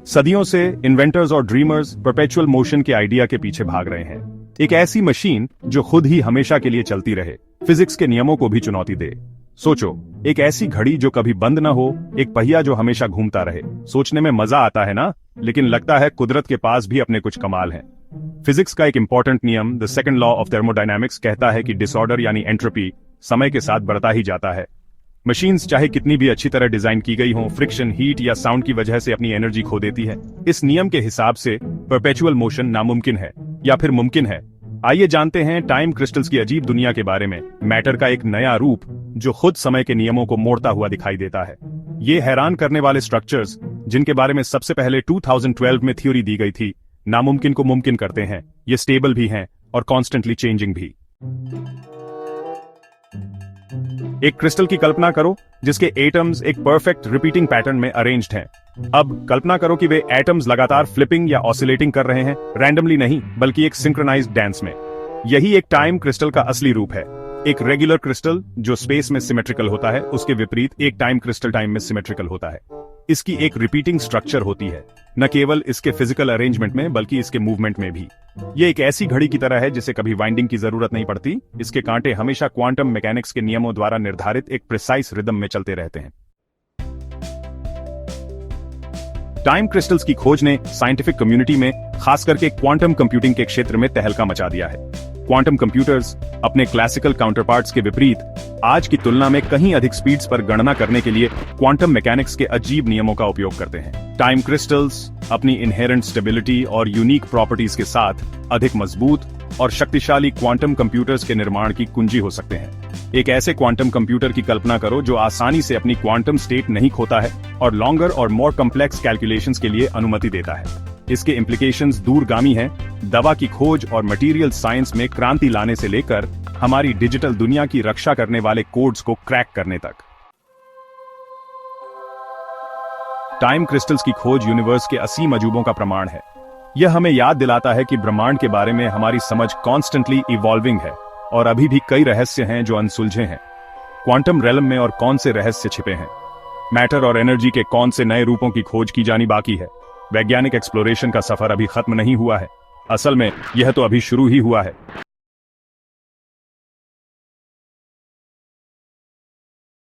सदियों से इन्वेंटर्स और ड्रीमर्स परपेचुअल मोशन के आइडिया के पीछे भाग रहे हैं। एक ऐसी मशीन जो खुद ही हमेशा के लिए चलती रहे, फिजिक्स के नियमों को भी चुनौती दे। सोचो, एक ऐसी घड़ी जो कभी बंद ना हो, एक पहिया जो हमेशा घूमता रहे। सोचने में मजा आता है ना, लेकिन लगता है कुदरत के पास भी अपने कुछ कमाल हैं। फिजिक्स का एक इंपॉर्टेंट नियम, the second law of thermodynamics, कहता है कि डिसऑर्डर यानी एंट्रोपी समय के साथ बढ़ता ही जाता है। मशीन्स चाहे कितनी भी अच्छी तरह डिजाइन की गई हों, फ्रिक्शन, हीट या साउंड की वजह से अपनी एनर्जी खो देती है। इस नियम के हिसाब से परपेचुअल मोशन नामुमकिन है, या फिर मुमकिन है। आइए जानते हैं टाइम क्रिस्टल्स की अजीब दुनिया के बारे में, मैटर का एक नया रूप जो खुद समय के नियमों को मोड़ता हुआ दिखाई देता है। ये हैरान करने वाले स्ट्रक्चर्स, जिनके बारे में सबसे पहले 2012 में थ्योरी दी गई थी, नामुमकिन को मुमकिन करते हैं। ये स्टेबल भी हैं और कॉन्स्टेंटली चेंजिंग भी। एक क्रिस्टल की कल्पना करो जिसके एटम्स एक परफेक्ट रिपीटिंग पैटर्न में अरेंज्ड हैं। अब कल्पना करो कि वे एटम्स लगातार फ्लिपिंग या ऑसिलेटिंग कर रहे हैं, रैंडमली नहीं बल्कि एक सिंक्रोनाइज्ड डांस में। यही एक टाइम क्रिस्टल का असली रूप है। एक रेगुलर क्रिस्टल जो स्पेस में सिमेट्रिकल होता है, उसके विपरीत एक टाइम क्रिस्टल टाइम में सिमेट्रिकल होता है। इसकी एक रिपीटिंग स्ट्रक्चर होती है, न केवल इसके फिजिकल अरेंजमेंट में बल्कि इसके मूवमेंट में भी। ये एक ऐसी घड़ी की तरह है जिसे कभी वाइंडिंग की जरूरत नहीं पड़ती। इसके कांटे हमेशा क्वांटम मैकेनिक्स के नियमों द्वारा निर्धारित एक प्रिसाइज रिदम में चलते रहते हैं। टाइम क्रिस्टल्स की खोज ने साइंटिफिक कम्युनिटी में, खास करके क्वांटम कंप्यूटिंग के क्षेत्र में तहलका मचा दिया है। क्वांटम कंप्यूटर्स अपने क्लासिकल काउंटरपार्ट्स के विपरीत आज की तुलना में कहीं अधिक स्पीड्स पर गणना करने के लिए क्वांटम मैकेनिक्स के अजीब नियमों का उपयोग करते हैं। टाइम क्रिस्टल्स अपनी इनहेरेंट स्टेबिलिटी और यूनिक प्रॉपर्टीज के साथ अधिक मजबूत और शक्तिशाली क्वांटम कंप्यूटर्स के निर्माण की कुंजी हो सकते हैं। एक ऐसे क्वांटम कंप्यूटर की कल्पना करो जो आसानी से अपनी क्वांटम स्टेट नहीं खोता है और लॉन्गर और मोर कॉम्प्लेक्स कैलकुलेशंस के लिए अनुमति देता है। इसके इम्प्लीकेशंस दूरगामी हैं, दवा की खोज और मटेरियल साइंस में क्रांति लाने से लेकर हमारी डिजिटल दुनिया की रक्षा करने वाले कोड्स को क्रैक करने तक। टाइम क्रिस्टल्स की खोज यूनिवर्स के असीम अजूबों का प्रमाण है। यह हमें याद दिलाता है कि ब्रह्मांड के बारे में हमारी समझ कॉन्स्टेंटली इवॉल्विंग है और अभी भी कई रहस्य हैं जो अनसुलझे हैं। क्वांटम रेलम में और कौन से रहस्य छिपे हैं? मैटर और एनर्जी के कौन से नए रूपों की खोज की जानी बाकी है? वैज्ञानिक एक्सप्लोरेशन का सफर अभी खत्म नहीं हुआ है। असल में यह तो अभी शुरू ही हुआ है।